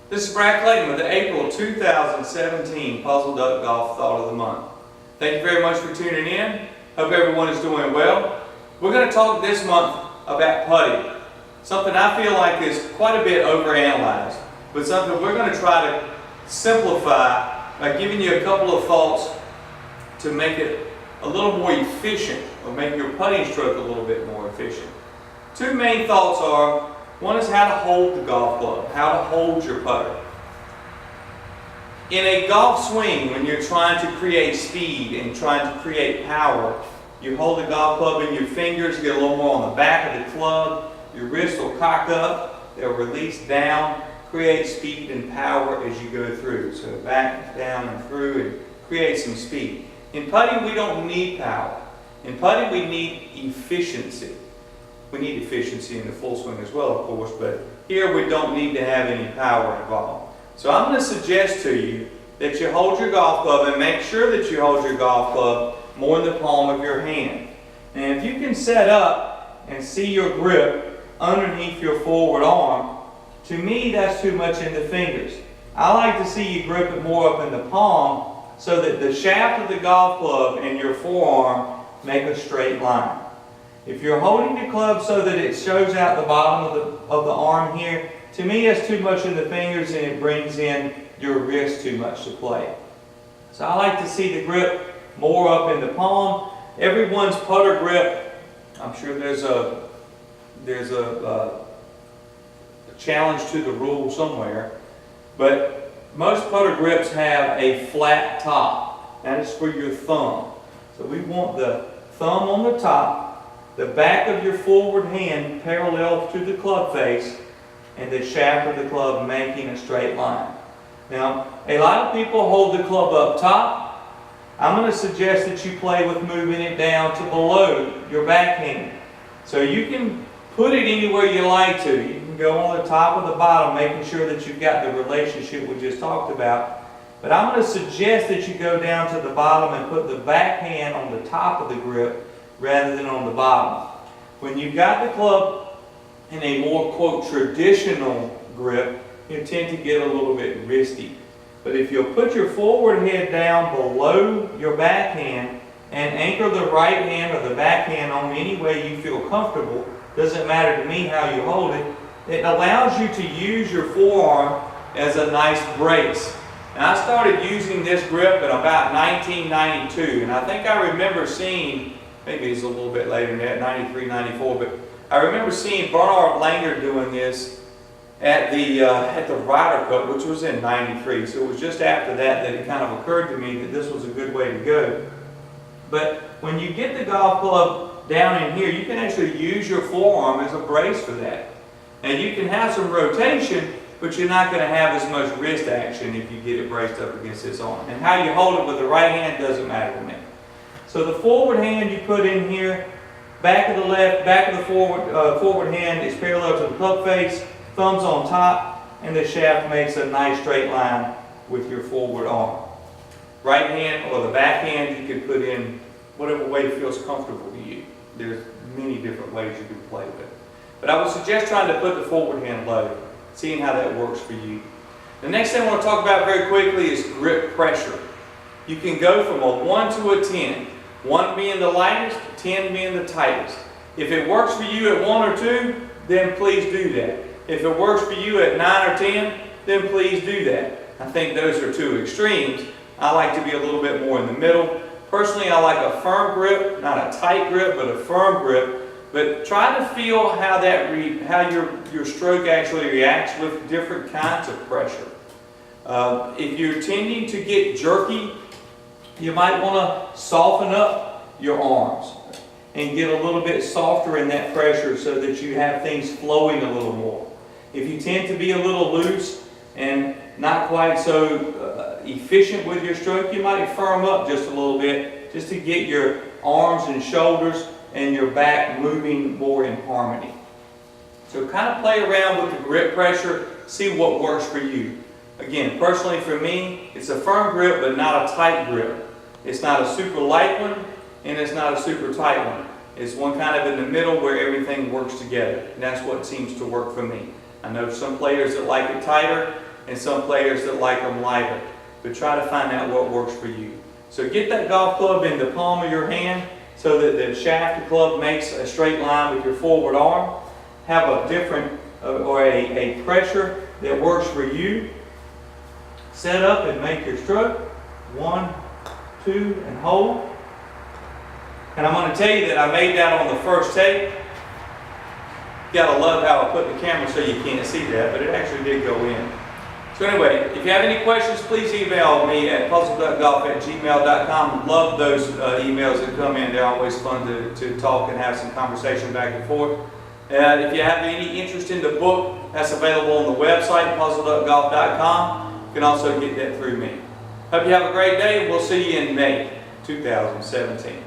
This is Brad Clayton with the April 2017 PuzzleDuck Golf Thought of the Month. Thank you very much for tuning in. Hope everyone is doing well. We're going to talk this month about putting. Something I feel like is quite a bit overanalyzed, but something we're going to try to simplify by giving you a couple of thoughts to make it a little more efficient, or make your putting stroke a little bit more efficient. Two main thoughts are, one is how to hold the golf club, how to hold your putter. In a golf swing, when you're trying to create speed and trying to create power, you hold the golf club in your fingers, get a little more on the back of the club, your wrists will cock up, they'll release down, create speed and power as you go through. So back, down, and through, and create some speed. In putting, we don't need power. In putting, we need efficiency. We need efficiency in the full swing as well, of course, but here we don't need to have any power involved. So I'm going to suggest to you that you hold your golf club, and make sure that you hold your golf club more in the palm of your hand. And if you can set up and see your grip underneath your forward arm, to me that's too much in the fingers. I like to see you grip it more up in the palm so that the shaft of the golf club and your forearm make a straight line. If you're holding the club so that it shows out the bottom of the arm here, to me that's too much in the fingers and it brings in your wrist too much to play. So I like to see the grip more up in the palm. Everyone's putter grip, I'm sure there's a challenge to the rule somewhere, but most putter grips have a flat top. That is for your thumb. So we want the thumb on the top, the back of your forward hand parallel to the club face, and the shaft of the club making a straight line. Now, a lot of people hold the club up top. I'm going to suggest that you play with moving it down to below your backhand. So you can put it anywhere you like to. You can go on the top or the bottom, making sure that you've got the relationship we just talked about. But I'm going to suggest that you go down to the bottom and put the backhand on the top of the grip rather than on the bottom. When you've got the club in a more, quote, traditional grip, you tend to get a little bit wristy. But if you'll put your forward head down below your backhand and anchor the right hand or the backhand on any way you feel comfortable, doesn't matter to me how you hold it, it allows you to use your forearm as a nice brace. And I started using this grip in about 1992, and I think I remember seeing, maybe it's a little bit later than that, 93, 94, but I remember seeing Bernard Langer doing this at the Ryder Cup, which was in 93. So it was just after that it kind of occurred to me that this was a good way to go. But when you get the golf club down in here, you can actually use your forearm as a brace for that. And you can have some rotation, but you're not going to have as much wrist action if you get it braced up against this arm. And how you hold it with the right hand doesn't matter to me. So the forward hand you put in here, back of the left, back of the forward hand is parallel to the club face, thumbs on top, and the shaft makes a nice straight line with your forward arm. Right hand or the back hand you can put in whatever way feels comfortable to you. There's many different ways you can play with it. But I would suggest trying to put the forward hand low, seeing how that works for you. The next thing I want to talk about very quickly is grip pressure. You can go from a 1 to a 10. 1 being the lightest, 10 being the tightest. If it works for you at 1 or 2, then please do that. If it works for you at 9 or 10, then please do that. I think those are two extremes. I like to be a little bit more in the middle. Personally, I like a firm grip, not a tight grip, but a firm grip. But try to feel how your stroke actually reacts with different kinds of pressure. If you're tending to get jerky, you might want to soften up your arms and get a little bit softer in that pressure so that you have things flowing a little more. If you tend to be a little loose and not quite so efficient with your stroke, you might firm up just a little bit just to get your arms and shoulders and your back moving more in harmony. So kind of play around with the grip pressure, see what works for you. Again, personally for me, it's a firm grip but not a tight grip. It's not a super light one and it's not a super tight one. It's one kind of in the middle where everything works together. And that's what seems to work for me. I know some players that like it tighter, and some players that like them lighter. But try to find out what works for you. So get that golf club in the palm of your hand so that the shaft of the club makes a straight line with your forward arm. Have a different or a pressure that works for you. Set up and make your stroke. 1, 2, and hold. And I'm going to tell you that I made that on the first take. You gotta love how I put the camera so you can't see that, but it actually did go in. So anyway, if you have any questions, please email me at puzzleduckgolf@gmail.com. Love those emails that come in. They're always fun to talk and have some conversation back and forth. And if you have any interest in the book, that's available on the website, puzzleduckgolf.com. You can also get that through me. Hope you have a great day. We'll see you in May 2017.